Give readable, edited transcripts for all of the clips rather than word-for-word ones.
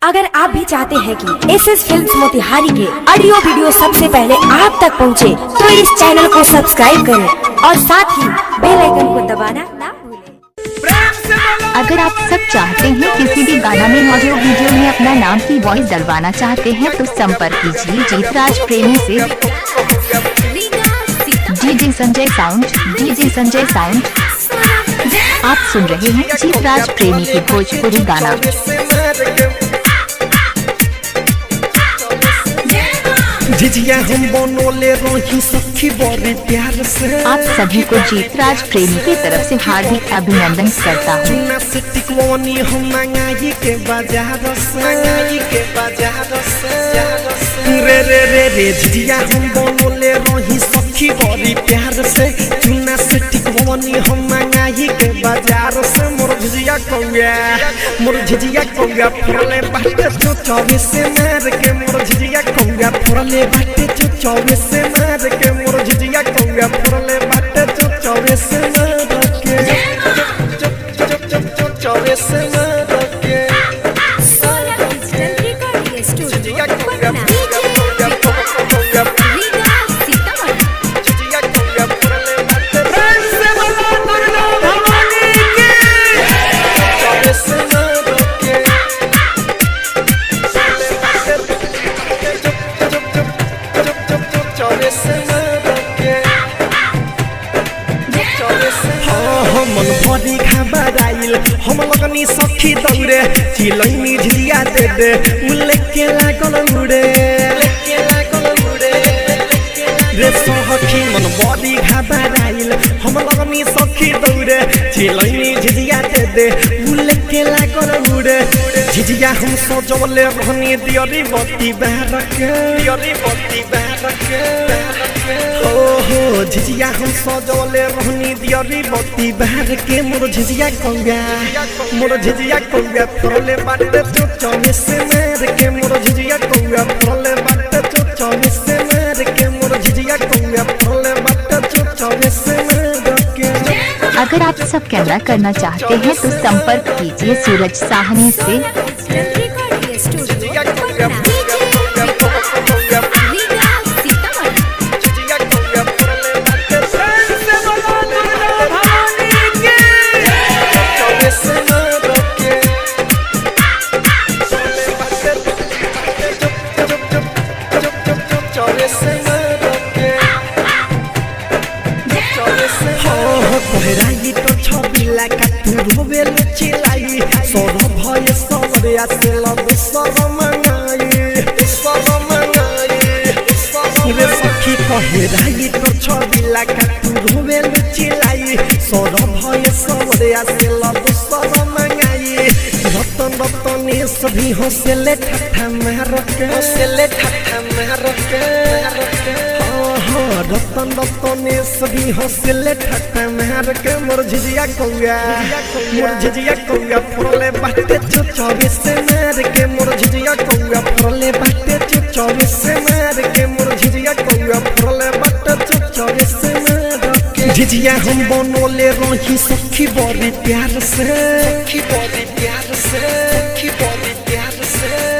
अगर आप भी चाहते हैं कि एसएस फिल्म्स मोतिहारी के ऑडियो वीडियो सबसे पहले आप तक पहुंचे, तो इस चैनल को सब्सक्राइब करें और साथ ही बेल आइकन को दबाना ना भूलें। अगर आप सब चाहते हैं किसी भी गाना में ऑडियो वीडियो में अपना नाम की वॉइस डलवाना चाहते हैं तो संपर्क कीजिए जीतराज प्रेमी से। DJ Sanjay sound. आप सुन रहे हैं जीतराज प्रेमी की भोजपुरी गाना। जिजिया हम बनोले रही सखी बड़े प्यार से। आप सभी को जीतराज प्रेमी की तरफ से हार्दिक अभिनंदन करता हूँ। चुना से टिकवानी हम मंगाई के बाजार से रे रे रे रे जिजिया हम बनोले रही सखी बड़ी प्यार से। चुना से टिकवानी हम मंगाई के बाजार से। मोर झिझिया कौया फुरले बाटे जो 24 से मार के। मोर झिझिया कौया फुरले बाटे जो 24 से मार के। मोर झिझिया कौया फुरले बाटे जो 24 से मार के। 24 से मार के। झिझिया कौया मन भरी घबराइल हम लगनी सखी दौड़े। चिलैनी झिलिया दे दे मुले के लागल उड़े रे सखी। मन भरी घबराइल हम लगनी सखी दौड़े। चिलैनी झिलिया दे दे मुले के लागल उड़े। झिझिया हम सजवले रहनी दियरी बत्ती बारक। ओहो झिझिया हम सजवले रहनी दियरी बत्ती बार के। मोर झिझिया कौया फुरले बाटे जो 24 से मार के। मोर झिझिया कौया फुरले बाटे जो 24 से मार के। मोर झिझिया कौया फुरले बाटे जो 24 से मार के। अगर आप सब कैमरा करना चाहते हैं तो संपर्क कीजिए सूरज साहनी से। कोहराई तो छबिला का तू रोवेल चिलाई। सोर भय सबरे आसे लब सर मंगाई रे सखी। कोहराई तो छबिला का तू रोवेल चिलाई। सोर भय सबरे आसे लब सर मंगाई। रतने सभी हंसले ठट्ठा मार के। रतने सभी हंसले ठट्ठा मार के। मोर झिझिया कौया फुरले बाटे जो 24 से मार के। मोर झिझिया कौया फुरले बाटे जो 24 से मार के। मोर झिझिया कौया फुरले बाटे जो 24 से मार के। झिझिया हम बनोले रही सखी बड़ी प्यार से।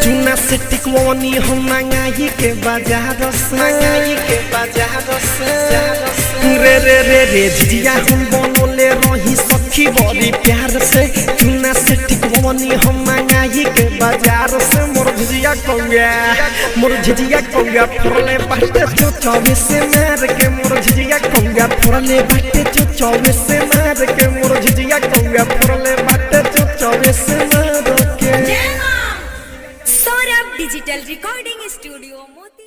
चुना से टिकवानी हम मंगाई के बाजार से। रे रे रे रे झिझिया हम बनोले रही सखी बड़ी प्यार से। चुना से टिकवानी हम मंगाई के बाजार से। मोर झिझिया कौया फुरले बाटे जो 24 से मार के। मोर झिझिया कौया फुरले बाटे जो 24 से मार के। मोर झिझिया कौया फुरले बाटे जो 24 से मार के। सौरभ डिजिटल रिकॉर्डिंग स्टूडियो मोती।